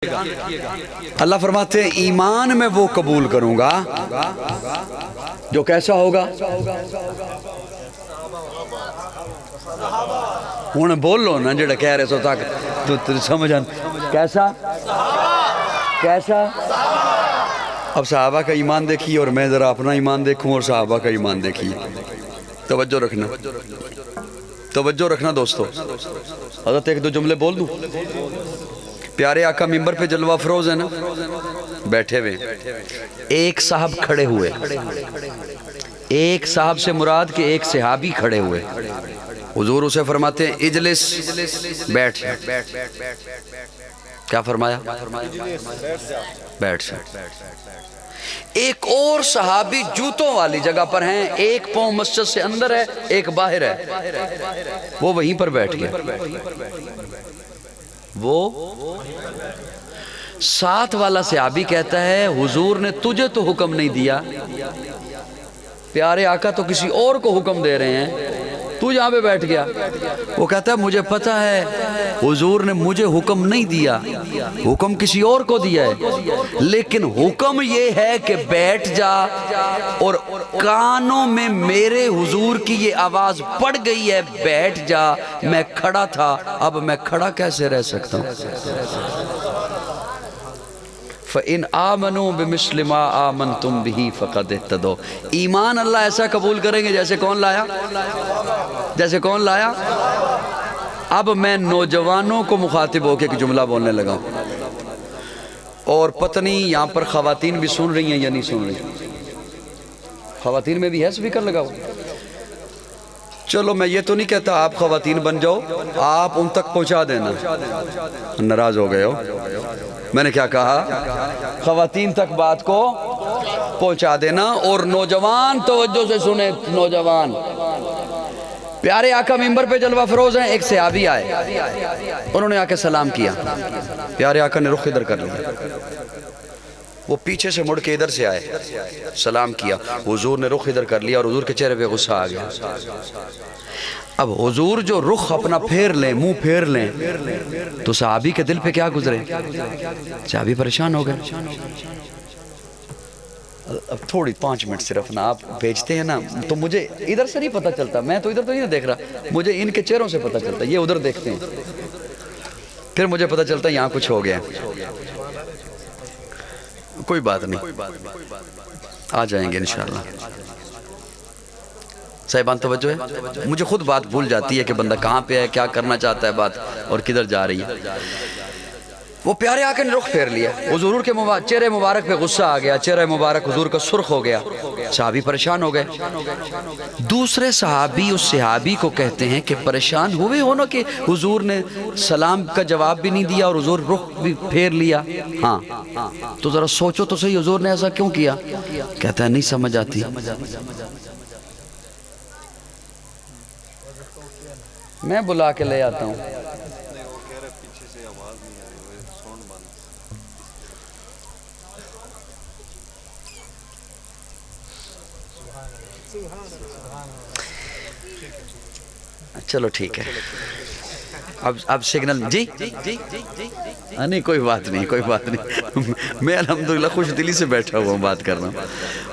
اللہ فرماتے ہیں ایمان میں وہ قبول کروں گا جو کیسا ہوگا. ہوں بول لو نا جڑا کہہ رہے سو تک تو سمجھ کیسا کیسا. اب صحابہ کا ایمان دیکھیے اور میں ذرا اپنا ایمان دیکھوں اور صحابہ کا ایمان دیکھیے. توجہ رکھنا توجہ رکھنا دوستو. حضرت ایک دو جملے بول دوں. پیارے آقا ممبر پہ جلوہ افروز ہے نا, بیٹھے ہوئے ایک صاحب کھڑے ہوئے. ایک صاحب سے مراد کہ ایک صحابی کھڑے ہوئے. حضور اسے فرماتے ہیں اجلس, بیٹھ. کیا فرمایا؟ بیٹھ. ایک اور صحابی جوتوں والی جگہ پر ہیں, ایک پاؤں مسجد سے اندر ہے ایک باہر ہے, وہ وہیں پر بیٹھ گیا. وہ ساتھ والا صحابی کہتا ہے حضور نے تجھے تو حکم نہیں دیا, پیارے آقا تو کسی اور کو حکم دے رہے ہیں, تو یہاں پہ بیٹھ گیا. وہ کہتا ہے مجھے پتہ ہے حضور نے مجھے حکم نہیں دیا, حکم کسی اور کو دیا ہے, لیکن حکم یہ ہے کہ بیٹھ جا. اور کانوں میں میرے حضور کی یہ آواز پڑ گئی ہے بیٹھ جا. میں کھڑا تھا, اب میں کھڑا کیسے رہ سکتا ہوں؟ فَإِنْ آمَنُوا بِمِثْلِ مَا آمَنْتُمْ بِهِ فَقَدْ اهْتَدَوْا. ایمان اللہ ایسا قبول کریں گے جیسے کون لایا, جیسے کون لایا. اب میں نوجوانوں کو مخاطب ہو کے ایک جملہ بولنے لگا ہوں, اور پتہ نہیں یہاں پر خواتین بھی سن رہی ہیں یا نہیں سن رہی. خواتین میں بھی ہے سپیکر لگا ہوا. چلو میں یہ تو نہیں کہتا آپ خواتین بن جاؤ, آپ ان تک پہنچا دینا. ناراض ہو گئے ہو, میں نے کیا کہا؟ خواتین تک بات کو پہنچا دینا. اور نوجوان توجہ سے سنیں, نوجوان پیارے آقا ممبر پہ جلوہ افروز ہیں. ایک صحابی آئے, انہوں نے آ کے سلام کیا, پیارے آقا نے رخ ادھر کر لیا. وہ پیچھے سے مڑ کے ادھر سے آئے, سلام کیا, حضور نے رخ ادھر کر لیا اور حضور کے چہرے پہ غصہ آ گیا. اب حضور جو رخ اپنا پھیر لیں, منہ پھیر لیں, تو صحابی کے دل پہ کیا گزرے؟ صحابی پریشان ہو گئے. اب تھوڑی 5 منٹ صرف نا, آپ بھیجتے ہیں نا تو مجھے ادھر سے نہیں پتہ چلتا, میں تو ادھر تو نہیں دیکھ رہا, مجھے ان کے چہروں سے پتہ چلتا. یہ ادھر دیکھتے ہیں, پھر مجھے پتہ چلتا یہاں کچھ ہو گیا. کوئی بات نہیں, آ جائیں گے انشاءاللہ. صاحبان توجہ ہے, مجھے خود بات بھول جاتی ہے کہ بندہ کہاں پہ ہے, کیا کرنا چاہتا ہے بات, اور کدھر جا رہی ہے. وہ پیارے آقا نے رخ پھیر لیا, حضور کے چہرے مبارک پہ غصہ آ گیا, چہرہ مبارک حضور کا سرخ ہو گیا. صحابی پریشان ہو گئے. دوسرے صحابی اس صحابی کو کہتے ہیں کہ پریشان ہوئے ہو نا کہ حضور نے سلام کا جواب بھی نہیں دیا اور حضور رخ بھی پھیر لیا. ہاں تو ذرا سوچو تو صحیح, حضور نے ایسا کیوں کیا؟ کہتا ہے نہیں سمجھ آتی. میں بلا کے لے آتا ہوں. چلو ٹھیک ہے, اب سگنل. جی نہیں کوئی بات نہیں, کوئی بات نہیں. میں الحمدللہ خوش دلی سے بیٹھا ہوا ہوں, بات کر رہا ہوں.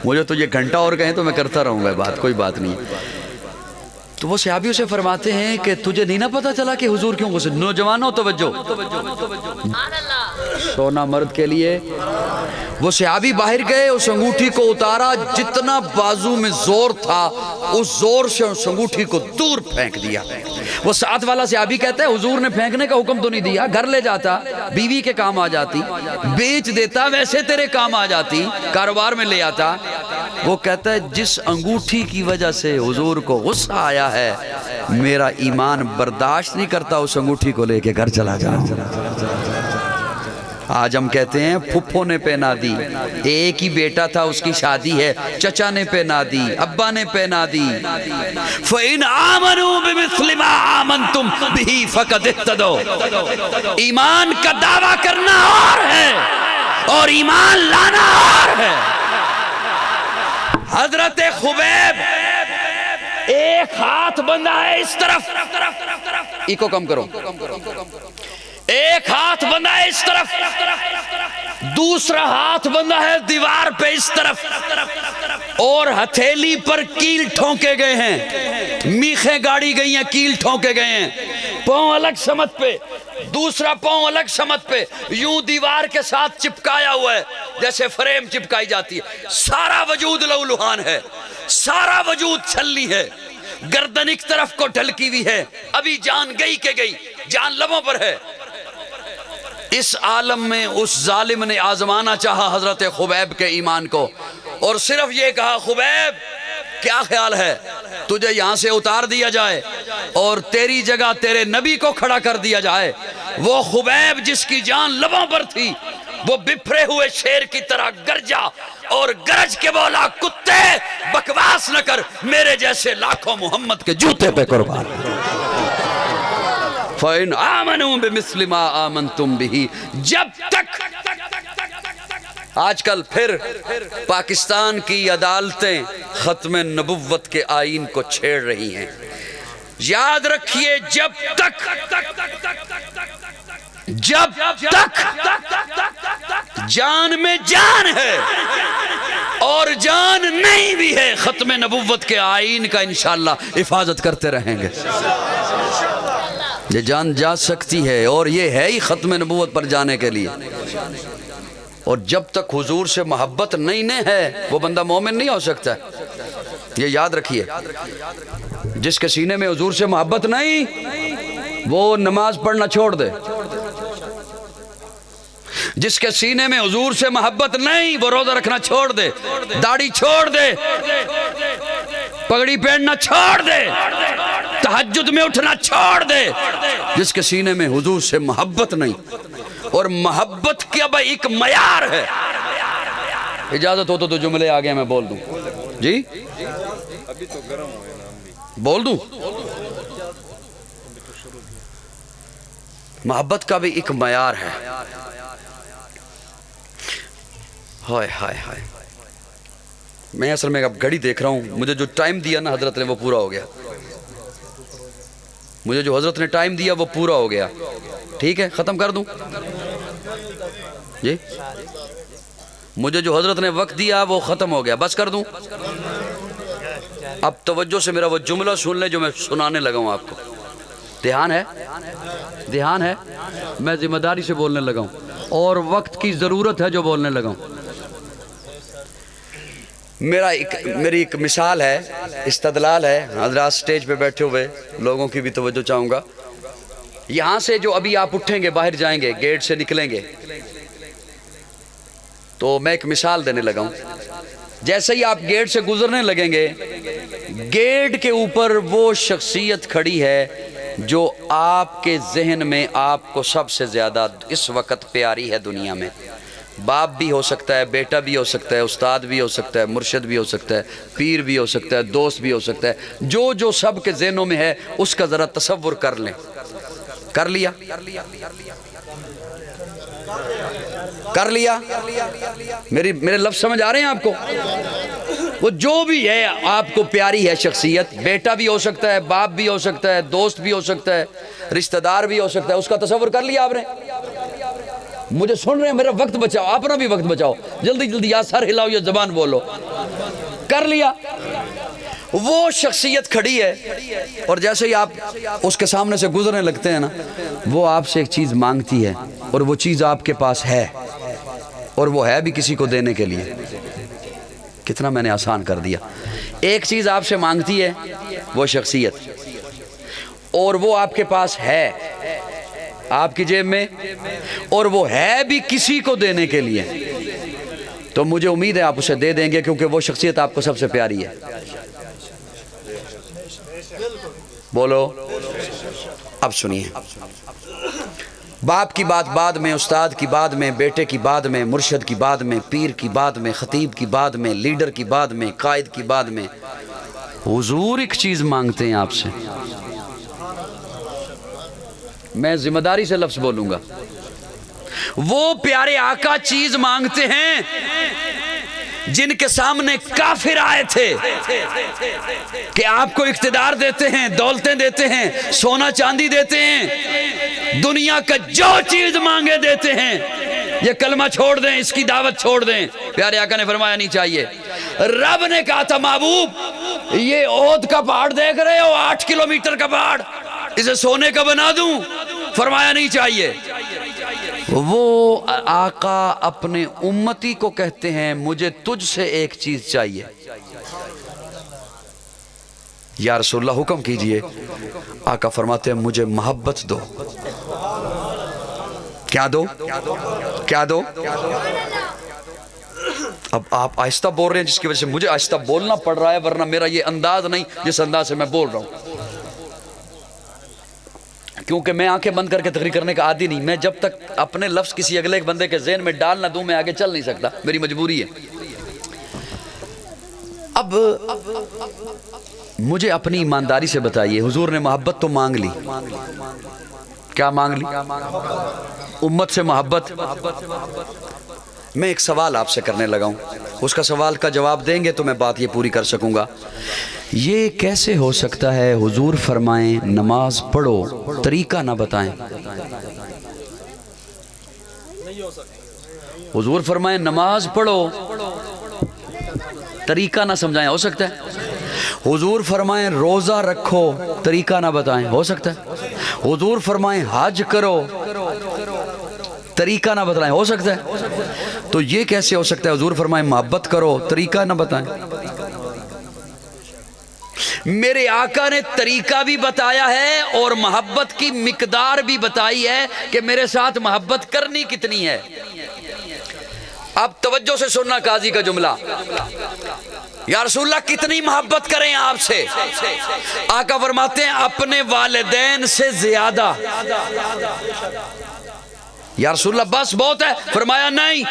مجھے تو یہ گھنٹہ اور کہیں تو میں کرتا رہوں گا بات, کوئی بات نہیں. تو وہ صحابیوں سے فرماتے ہیں کہ تجھے نہیں نہ پتا چلا کہ حضور کیوں غصے. نوجوانوں توجہ, سونا مرد کے لیے. وہ صحابی باہر گئے, اس انگوٹھی کو اتارا, جتنا بازو میں زور تھا اس زور سے اس انگوٹھی کو دور پھینک دیا. وہ ساتھ والا صحابی کہتا ہے حضور نے پھینکنے کا حکم تو نہیں دیا, گھر لے جاتا, بیوی کے کام آ جاتی, بیچ دیتا, ویسے تیرے کام آ جاتی, کاروبار میں لے آتا. وہ کہتا ہے جس انگوٹھی کی وجہ سے حضور کو غصہ آیا ہے, میرا ایمان برداشت نہیں کرتا اس انگوٹھی کو لے کے گھر چلا جا. آج ہم کہتے ہیں پھپھو نے پہنا دی, ایک ہی بیٹا تھا اس کی شادی ہے, چچا نے پہنا دی, ابا نے پہنا دی. فَإِنْ آمَنُوا بِمِثْلِ مَا آمَنْتُمْ بِهِ فَقَدْ اهْتَدَوْا. ایمان کا دعویٰ کرنا اور ہے اور ایمان لانا اور ہے. حضرت خبیب ایک ہاتھ بندہ ہے اس طرف, ایکو کم کرو, ایک ہاتھ بندہ ہے اس طرف، دوسرا ہاتھ بندہ ہے دیوار پہ اس طرف، اور ہتھیلی پر کیل ٹھونکے گئے ہیں، میخیں گاڑی گئی ہیں، کیل ٹھونکے گئے ہیں، پاؤں الگ سمت پہ، دوسرا پاؤں الگ سمت پہ، یوں دیوار کے ساتھ چپکایا ہوا ہے جیسے فریم چپکائی جاتی ہے، سارا وجود لہولہان ہے، سارا وجود چھلنی ہے، گردن ایک طرف کو ڈھلکی ہوئی ہے، ابھی جان گئی کہ گئی، جان لبوں پر ہے۔ اس عالم میں اس ظالم نے آزمانا چاہا حضرت خبیب کے ایمان کو، اور صرف یہ کہا خبیب کیا خیال ہے تجھے یہاں سے اتار دیا جائے اور تیری جگہ تیرے نبی کو کھڑا کر دیا جائے؟ وہ خبیب جس کی جان لبوں پر تھی وہ بپھرے ہوئے شیر کی طرح گرجا اور گرج کے بولا کتے بکواس نہ کر، میرے جیسے لاکھوں محمد کے جوتے پہ قربان۔ فَإِنْ آمَنُوا بِمِثْلِ مَا آمَنْتُمْ بِهِ، جب تک آج کل پھر پاکستان کی عدالتیں ختم نبوت کے آئین کو چھیڑ رہی ہیں، یاد رکھیے جب تک جان میں جان ہے اور جان نہیں بھی ہے، ختم نبوت کے آئین کا انشاءاللہ حفاظت کرتے رہیں گے۔ یہ جان جا سکتی ہے اور یہ ہے ہی ختم نبوت پر جانے کے لیے، اور جب تک حضور سے محبت نہیں ہے وہ بندہ مومن نہیں ہو سکتا ہے۔ یہ یاد رکھیے، جس کے سینے میں حضور سے محبت نہیں وہ نماز پڑھنا چھوڑ دے، جس کے سینے میں حضور سے محبت نہیں وہ روزہ رکھنا چھوڑ دے، داڑھی چھوڑ دے، پگڑی پہننا چھوڑ دے، تہجد میں اٹھنا چھوڑ دے۔ جس کے سینے میں حضور سے محبت نہیں، اور محبت کی اب ایک معیار ہے۔ اجازت ہو تو جملے آگے میں بول دوں جی، بول دوں؟ محبت کا بھی ایک معیار ہے۔ ہائے ہائے ہائے، میں اصل میں اب گھڑی دیکھ رہا ہوں، مجھے جو ٹائم دیا نا حضرت نے وہ پورا ہو گیا، مجھے جو حضرت نے ٹائم دیا وہ پورا ہو گیا، ٹھیک ہے ختم کر دوں جی؟ مجھے جو حضرت نے وقت دیا وہ ختم ہو گیا، بس کر دوں؟ اب توجہ سے میرا وہ جملہ سن لیں جو میں سنانے لگا ہوں آپ کو، دھیان ہے؟ دھیان ہے؟ میں ذمہ داری سے بولنے لگا ہوں اور وقت کی ضرورت ہے جو بولنے لگا ہوں۔ میری ایک مثال ہے، استدلال ہے، حضرات سٹیج پہ بیٹھے ہوئے لوگوں کی بھی توجہ چاہوں گا۔ یہاں سے جو ابھی آپ اٹھیں گے، باہر جائیں گے، گیٹ سے نکلیں گے، تو میں ایک مثال دینے لگا ہوں۔ جیسے ہی آپ گیٹ سے گزرنے لگیں گے، گیٹ کے اوپر وہ شخصیت کھڑی ہے جو آپ کے ذہن میں آپ کو سب سے زیادہ اس وقت پیاری ہے دنیا میں۔ باپ بھی ہو سکتا ہے، بیٹا بھی ہو سکتا ہے، استاد بھی ہو سکتا ہے، مرشد بھی ہو سکتا ہے، پیر بھی ہو سکتا ہے، دوست بھی ہو سکتا ہے، جو سب کے ذہنوں میں ہے اس کا ذرا تصور کر لیں۔ کر لیا؟ کر لیا؟ میرے لفظ سمجھ آ رہے ہیں آپ کو؟ وہ جو بھی ہے آپ کو پیاری ہے شخصیت، بیٹا بھی ہو سکتا ہے، باپ بھی ہو سکتا ہے، دوست بھی ہو سکتا ہے، رشتہ دار بھی ہو سکتا ہے، اس کا تصور کر لیا آپ نے؟ مجھے سن رہے ہیں؟ میرا وقت بچاؤ، اپنا بھی وقت بچاؤ، جلدی جلدی یا سر ہلاؤ یا زبان بولو۔ کر لیا؟ وہ شخصیت کھڑی ہے اور جیسے ہی آپ اس کے سامنے سے گزرنے لگتے ہیں نا، وہ آپ سے ایک چیز مانگتی ہے اور وہ چیز آپ کے پاس ہے، اور وہ ہے بھی کسی کو دینے کے لیے۔ کتنا میں نے آسان کر دیا۔ ایک چیز آپ سے مانگتی ہے وہ شخصیت، اور وہ آپ کے پاس ہے آپ کی جیب میں، اور وہ ہے بھی کسی کو دینے کے لیے، تو مجھے امید ہے آپ اسے دے دیں گے کیونکہ وہ شخصیت آپ کو سب سے پیاری ہے۔ بولو۔ اب سنیے، باپ کی بات بعد میں، استاد کی بعد میں، بیٹے کی بعد میں، مرشد کی بعد میں، پیر کی بعد میں، خطیب کی بعد میں، لیڈر کی بعد میں، قائد کی بعد میں، حضور ایک چیز مانگتے ہیں آپ سے۔ میں ذمہ داری سے لفظ بولوں گا، وہ پیارے آقا چیز مانگتے ہیں جن کے سامنے کافر آئے تھے کہ آپ کو اقتدار دیتے ہیں، دولتیں دیتے ہیں، سونا چاندی دیتے ہیں، دنیا کا جو چیز مانگے دیتے ہیں، یہ کلمہ چھوڑ دیں، اس کی دعوت چھوڑ دیں۔ پیارے آقا نے فرمایا نہیں چاہیے۔ رب نے کہا تھا محبوب یہ احد کا پہاڑ دیکھ رہے ہو، 8 کلومیٹر کا پہاڑ، اسے سونے کا بنا دوں؟ فرمایا نہیں چاہیے۔ وہ آقا اپنے امتی کو کہتے ہیں مجھے تجھ سے ایک چیز چاہیے۔ یا رسول اللہ حکم کیجئے۔ آقا فرماتے ہیں مجھے محبت دو۔ کیا دو؟ کیا دو؟ اب آپ آہستہ بول رہے ہیں جس کی وجہ سے مجھے آہستہ بولنا پڑ رہا ہے، ورنہ میرا یہ انداز نہیں جس انداز سے میں بول رہا ہوں، کیونکہ میں آنکھیں بند کر کے تقریر کرنے کا عادی نہیں۔ میں جب تک اپنے لفظ کسی اگلے بندے کے ذہن میں ڈال نہ دوں میں آگے چل نہیں سکتا، میری مجبوری ہے۔ اب مجھے اپنی ایمانداری سے بتائیے، حضور نے محبت تو مانگ لی، کیا مانگ لی؟ امت سے محبت۔ میں ایک سوال آپ سے کرنے لگا ہوں، اس کا سوال کا جواب دیں گے تو میں بات یہ پوری کر سکوں گا۔ یہ کیسے ہو سکتا ہے حضور فرمائیں نماز پڑھو طریقہ نہ بتائیں؟ حضور فرمائیں نماز پڑھو طریقہ نہ سمجھائیں، ہو سکتا ہے؟ حضور فرمائیں روزہ رکھو طریقہ نہ بتائیں، ہو سکتا ہے؟ حضور فرمائیں حج کرو طریقہ نہ بتائیں، ہو سکتا ہے؟ تو یہ کیسے ہو سکتا ہے حضور فرمائیں محبت کرو طریقہ نہ بتائیں؟ میرے آقا نے طریقہ بھی بتایا ہے اور محبت کی مقدار بھی بتائی ہے کہ میرے ساتھ محبت کرنی کتنی ہے۔ اب توجہ سے سننا قاضی کا جملہ، یا رسول اللہ کتنی محبت کریں آپ سے؟ آقا فرماتے ہیں اپنے والدین سے زیادہ۔ یا رسول اللہ بس بہت ہے؟ فرمایا نہیں،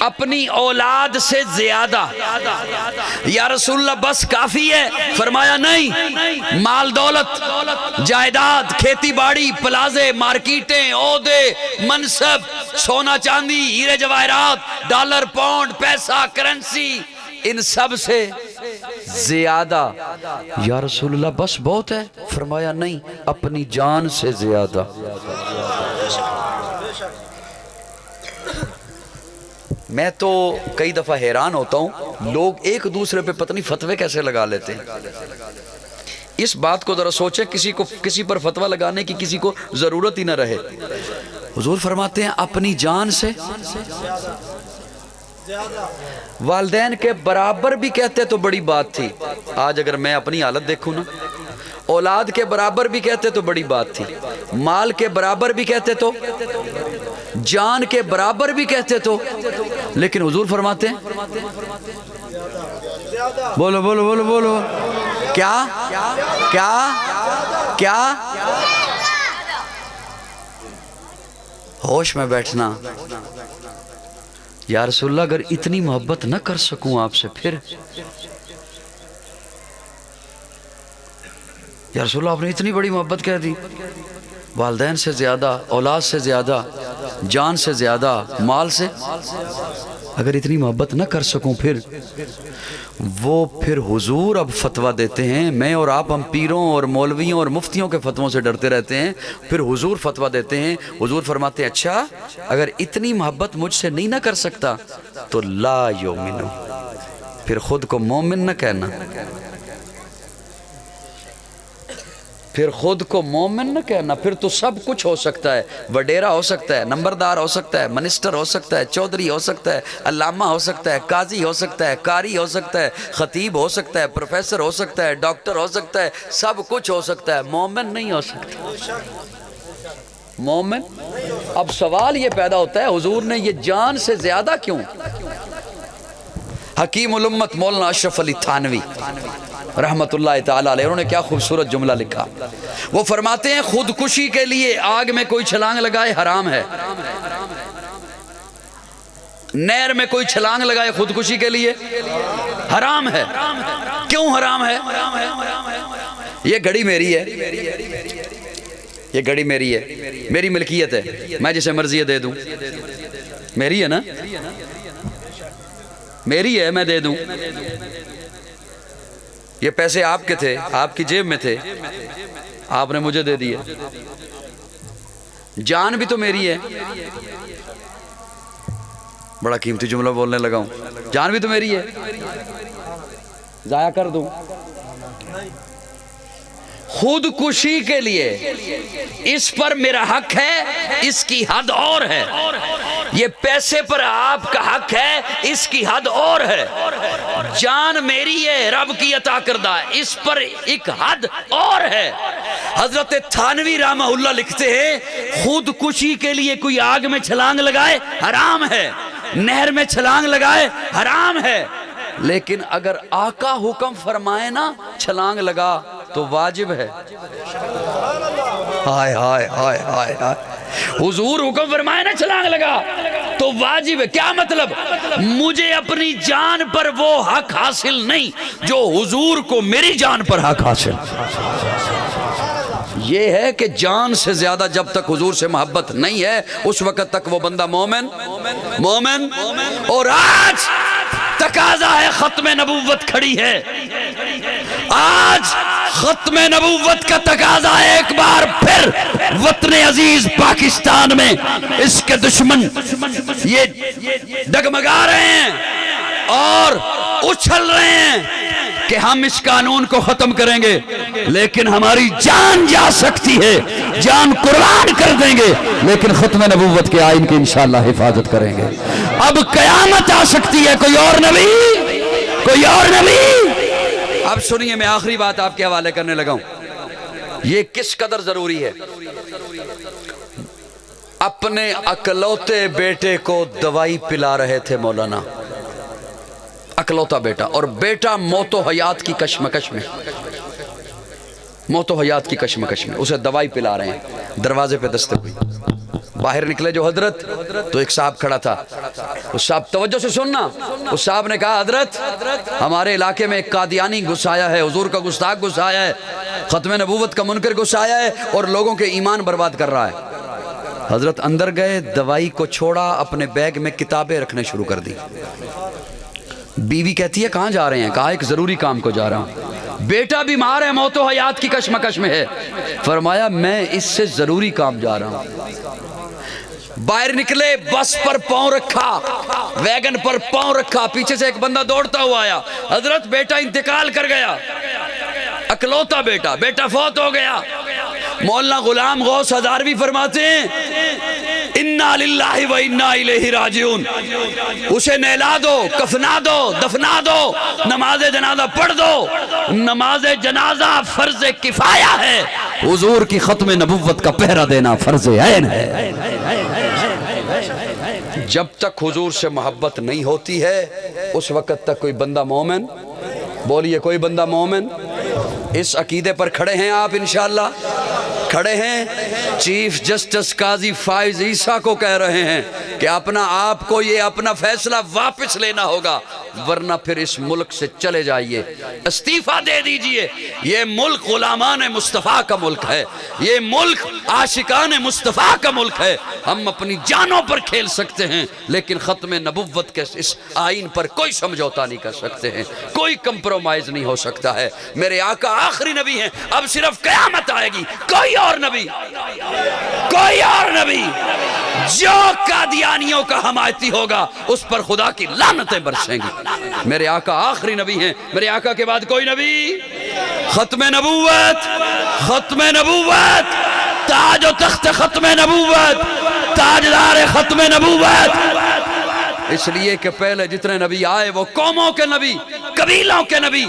اپنی اولاد سے زیادہ۔ یا رسول اللہ بس کافی ہے؟ فرمایا نہیں، مال دولت، جائیداد، کھیتی باڑی، پلازے، مارکیٹیں، عہدے، منصب، سونا چاندی، ہیرے جواہرات، ڈالر، پاؤنڈ، پیسہ، کرنسی، ان سب سے زیادہ۔ یا رسول اللہ بس بہت ہے؟ فرمایا نہیں، اپنی جان سے زیادہ۔ میں تو کئی دفعہ حیران ہوتا ہوں لوگ ایک دوسرے پہ پتہ نہیں فتوے کیسے لگا لیتے ہیں۔ اس بات کو ذرا سوچیں، کسی پر فتوہ لگانے کی کسی کو ضرورت ہی نہ رہے۔ حضور فرماتے ہیں اپنی جان سے والدین کے برابر بھی کہتے تو بڑی بات تھی۔ آج اگر میں اپنی حالت دیکھوں نا، اولاد کے برابر بھی کہتے تو بڑی بات تھی، مال کے برابر بھی کہتے تو، جان کے برابر بھی کہتے تو، لیکن حضور فرماتے ہیں بولو بولو بولو بولو کیا کیا کیا؟ ہوش میں بیٹھنا۔ یا رسول اللہ اگر اتنی محبت نہ کر سکوں آپ سے پھر؟ یا رسول اللہ آپ نے اتنی بڑی محبت کہہ دی، والدین سے زیادہ، اولاد سے زیادہ، جان سے زیادہ، مال سے، اگر اتنی محبت نہ کر سکوں پھر؟ وہ پھر حضور اب فتویٰ دیتے ہیں، میں اور آپ ہم پیروں اور مولویوں اور مفتیوں کے فتووں سے ڈرتے رہتے ہیں، پھر حضور فتویٰ دیتے ہیں۔ حضور فرماتے ہیں اچھا اگر اتنی محبت مجھ سے نہیں نہ کر سکتا تو لا یؤمنو، پھر خود کو مومن نہ کہنا، پھر خود کو مومن نہ کہنا۔ پھر تو سب کچھ ہو سکتا ہے، وڈیرا ہو سکتا ہے، نمبردار ہو سکتا ہے، منسٹر ہو سکتا ہے، چودھری ہو سکتا ہے، علامہ ہو سکتا ہے، قاضی ہو سکتا ہے، قاری ہو سکتا ہے، خطیب ہو سکتا ہے، پروفیسر ہو سکتا ہے، ڈاکٹر ہو سکتا ہے، سب کچھ ہو سکتا ہے، مومن نہیں ہو سکتا۔ مومن۔ اب سوال یہ پیدا ہوتا ہے حضور نے یہ جان سے زیادہ کیوں؟ حکیم الامت مولانا اشرف علی تھانوی رحمت اللہ تعالیٰ علیہ، انہوں نے کیا خوبصورت جملہ لکھا۔ وہ فرماتے ہیں خودکشی کے لیے آگ میں کوئی چھلانگ لگائے حرام ہے، نہر میں کوئی چھلانگ لگائے خودکشی کے لیے حرام ہے۔ کیوں حرام ہے؟ یہ گھڑی میری ہے، یہ گھڑی میری ہے، میری ملکیت ہے، میں جسے مرضی دے دوں، میری ہے نا، میری ہے، میں دے دوں۔ یہ پیسے آپ کے تھے، آپ کی جیب میں تھے، آپ نے مجھے دے دیے، جان بھی تو میری ہے. بڑا قیمتی جملہ بولنے لگا ہوں. جان بھی تو میری ہے, ضائع کر دوں؟ خودکشی کے لیے اس پر میرا حق ہے, اس کی حد اور ہے. یہ پیسے پر آپ کا حق ہے, اس کی حد اور ہے. جان میری ہے, رب کی عطا کردہ, اس پر ایک حد اور ہے. حضرت تھانوی رحمہ اللہ لکھتے ہیں خودکشی کے لیے کوئی آگ میں چھلانگ لگائے حرام ہے, نہر میں چھلانگ لگائے حرام ہے, لیکن اگر آقا حکم فرمائے نا چھلانگ لگا تو واجب ہے. ہائے ہائے ہائے ہائے ہائے, حضور حکم فرمائے نا چھلانگ لگا تو واجب ہے. کیا مطلب؟ مجھے اپنی جان پر وہ حق حاصل نہیں جو حضور کو میری جان پر حق حاصل. یہ ہے کہ جان سے زیادہ جب تک حضور سے محبت نہیں ہے اس وقت تک وہ بندہ مومن. اور آج تقاضا ہے, ختم نبوت کھڑی ہے, آج ختم نبوت کا تقاضا ہے. ایک بار پھر وطن عزیز پاکستان میں اس کے دشمن یہ ڈگمگا رہے ہیں اور اچھل رہے ہیں کہ ہم اس قانون کو ختم کریں گے, لیکن ہماری جان جا سکتی ہے, جان قربان کر دیں گے, لیکن ختم نبوت کے آئین کی انشاءاللہ حفاظت کریں گے. اب قیامت آ سکتی ہے, کوئی اور نبی. اب سنیے, میں آخری بات آپ کے حوالے کرنے لگا ہوں. یہ کس قدر ضروری ہے. اپنے اکلوتے بیٹے کو دوائی پلا رہے تھے مولانا, اکلوتا بیٹا, اور بیٹا موت و حیات کی کشمکش میں, اسے دوائی پلا رہے ہیں. دروازے پہ دستک ہوئی, باہر نکلے جو حضرت, تو ایک صاحب کھڑا تھا. اس صاحب, توجہ سے سننا, اس صاحب نے کہا حضرت ہمارے علاقے میں ایک قادیانی گھس آیا ہے, حضور کا گستاخ گھس آیا ہے, ختم نبوت کا منکر گھس آیا ہے اور لوگوں کے ایمان برباد کر رہا ہے. حضرت اندر گئے, دوائی کو چھوڑا, اپنے بیگ میں کتابیں رکھنے شروع کر دی. بیوی کہتی ہے کہاں جا رہے ہیں؟ کہا ایک ضروری کام کو جا رہا ہوں. بیٹا بیمار ہے, موت و حیات کی کشمکش میں ہے. فرمایا میں اس سے ضروری کام جا رہا ہوں. باہر نکلے, بس پر پاؤں رکھا, ویگن پر پاؤں رکھا, پیچھے سے ایک بندہ دوڑتا ہوا آیا. حضرت بیٹا انتقال کر گیا, اکلوتا بیٹا فوت ہو گیا. مولانا غلام غوث ہزاروی فرماتے ہیں انا للہ و انا الیہ راجعون. اسے نہلا دو, کفنا دو, دفنا دو, نماز جنازہ پڑھ دو. نماز جنازہ فرض کفایہ ہے, حضور کی ختم نبوت کا پہرا دینا فرض عین ہے. جب تک حضور سے محبت نہیں ہوتی ہے اس وقت تک کوئی بندہ مومن, بولیے کوئی بندہ مومن. اس عقیدے پر کھڑے ہیں آپ انشاءاللہ, کھڑے ہیں. چیف جسٹس قاضی فائز عیسیٰ کو کہہ رہے ہیں کہ اپنا آپ کو یہ اپنا فیصلہ واپس لینا ہوگا, ورنہ پھر اس ملک سے چلے جائیے, استعفیٰ دے دیجئے. یہ ملک غلامان مصطفیٰ کا ملک ہے, یہ ملک عاشقان مصطفیٰ کا ملک ہے. ہم اپنی جانوں پر کھیل سکتے ہیں لیکن ختم نبوت کے اس آئین پر کوئی سمجھوتا نہیں کر سکتے ہیں, کوئی کمپرومائز نہیں ہو سکتا ہے. میرے آقا آخری نبی ہیں, اب صرف قیامت آئے گی, کوئی اور نبی جو قادیانیوں کا حمایتی ہوگا اس پر خدا کی لعنتیں برسیں گی. میرے آقا آخری نبی ہیں, میرے آقا کے بعد کوئی نبی. ختم نبوت, تاج و تخت ختم نبوت, تاجدار ختم نبوت. اس لیے کہ پہلے جتنے نبی آئے وہ قوموں کے نبی, قبیلوں کے نبی,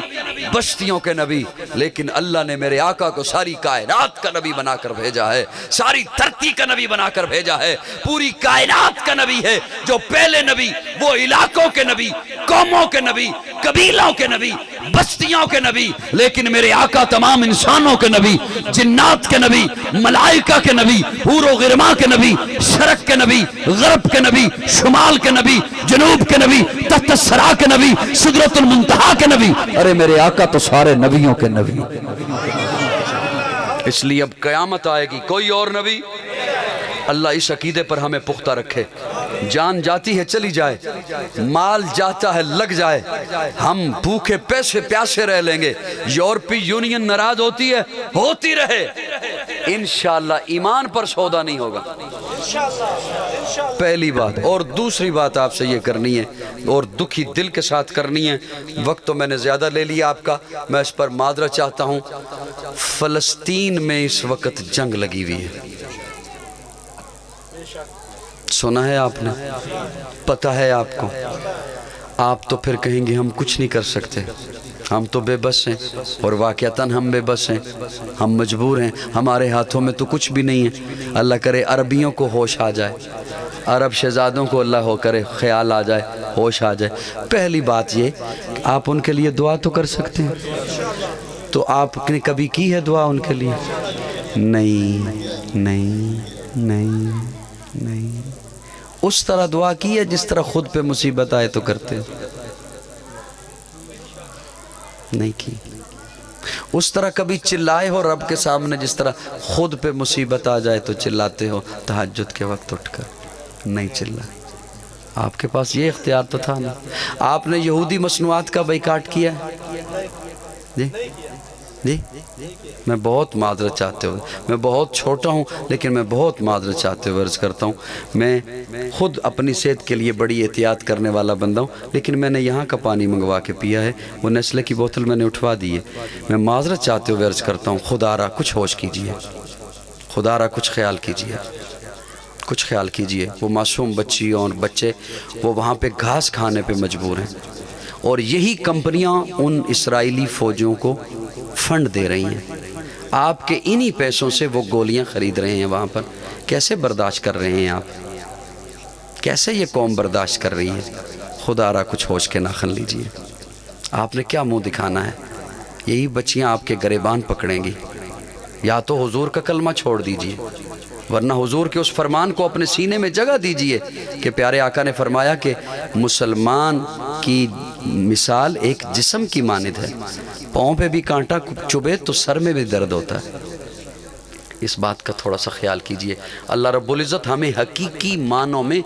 بستیوں کے نبی, لیکن اللہ نے میرے آقا کو ساری کائنات کا نبی بنا کر بھیجا ہے, ساری دھرتی کا نبی بنا کر بھیجا ہے, پوری کائنات کا نبی ہے. جو پہلے نبی وہ علاقوں کے نبی, قوموں کے نبی, قبیلوں کے نبی, بستیوں کے نبی, لیکن میرے آقا تمام انسانوں کے نبی, جنات کے نبی, ملائکہ کے نبی, حور و غرما کے نبی, شرق کے نبی, غرب کے نبی, شمال کے نبی, جنوب کے نبی, تحت الثری کے نبی, سدرۃ المنتہا کے نبی. ارے میرے آقا تو سارے نبیوں کے نبی. اس لیے اب قیامت آئے گی, کوئی اور نبی. اللہ اس عقیدے پر ہمیں پختہ رکھے. جان جاتی ہے چلی جائے, مال جاتا ہے لگ جائے, ہم بھوکے پیسے پیاسے رہ لیں گے. یورپی یونین ناراض ہوتی ہے, ہوتی رہے. انشاءاللہ ایمان پر سودا نہیں ہوگا، پہلی بات۔ اور دوسری بات آپ سے یہ کرنی ہے اور دکھی دل کے ساتھ کرنی ہے، وقت تو میں نے زیادہ لے لیا آپ کا، میں اس پر معذرت چاہتا ہوں۔ فلسطین میں اس وقت جنگ لگی ہوئی ہے، سنا ہے آپ نے، پتہ ہے آپ کو۔ آپ تو پھر کہیں گے ہم کچھ نہیں کر سکتے، ہم تو بے بس ہیں، اور واقعتاً ہم بے بس ہیں، ہم مجبور ہیں، ہمارے ہاتھوں میں تو کچھ بھی نہیں ہے۔ اللہ کرے عربیوں کو ہوش آ جائے، عرب شہزادوں کو اللہ ہو کرے خیال آ جائے، ہوش آ جائے۔ پہلی بات یہ، آپ ان کے لیے دعا تو کر سکتے ہیں، تو آپ نے کبھی کی ہے دعا ان کے لیے؟ نہیں نہیں نہیں نہیں، اس طرح دعا کی ہے جس طرح خود پہ مصیبت آئے تو کرتے، نہیں کی۔ اس طرح کبھی چلائے ہو رب کے سامنے جس طرح خود پہ مصیبت آ جائے تو چلاتے ہو تہجد کے وقت اٹھ کر؟ نہیں چلائے۔ آپ کے پاس یہ اختیار تو تھا نا۔ آپ نے یہودی مصنوعات کا بائیکاٹ کیا ہے؟ جی جی، میں بہت معذرت چاہتے ہوئے، میں بہت چھوٹا ہوں لیکن میں بہت معذرت چاہتے ہوئے عرض کرتا ہوں، میں خود اپنی صحت کے لیے بڑی احتیاط کرنے والا بندہ ہوں، لیکن میں نے یہاں کا پانی منگوا کے پیا ہے، وہ نیسلے کی بوتل میں نے اٹھوا دی ہے۔ میں معذرت چاہتے ہوئے عرض کرتا ہوں، خدا را کچھ ہوش کیجئے، خدا را کچھ خیال کیجئے، کچھ خیال کیجئے۔ وہ معصوم بچیوں اور بچے وہ وہاں پہ گھاس کھانے پہ مجبور ہیں، اور یہی کمپنیاں ان اسرائیلی فوجوں کو فنڈ دے رہی ہیں۔ آپ کے انہی پیسوں سے وہ گولیاں خرید رہے ہیں وہاں پر۔ کیسے برداشت کر رہے ہیں آپ؟ کیسے یہ قوم برداشت کر رہی ہے؟ خدا را کچھ ہوش کے ناخن لیجئے۔ آپ نے کیا منہ دکھانا ہے؟ یہی بچیاں آپ کے گریبان پکڑیں گی۔ یا تو حضور کا کلمہ چھوڑ دیجئے، ورنہ حضور کے اس فرمان کو اپنے سینے میں جگہ دیجئے کہ پیارے آقا نے فرمایا کہ مسلمان کی مثال ایک جسم کی مانند ہے، پاؤں پہ بھی کانٹا چبھے تو سر میں بھی درد ہوتا ہے۔ اس بات کا تھوڑا سا خیال کیجئے۔ اللہ رب العزت ہمیں حقیقی معنوں میں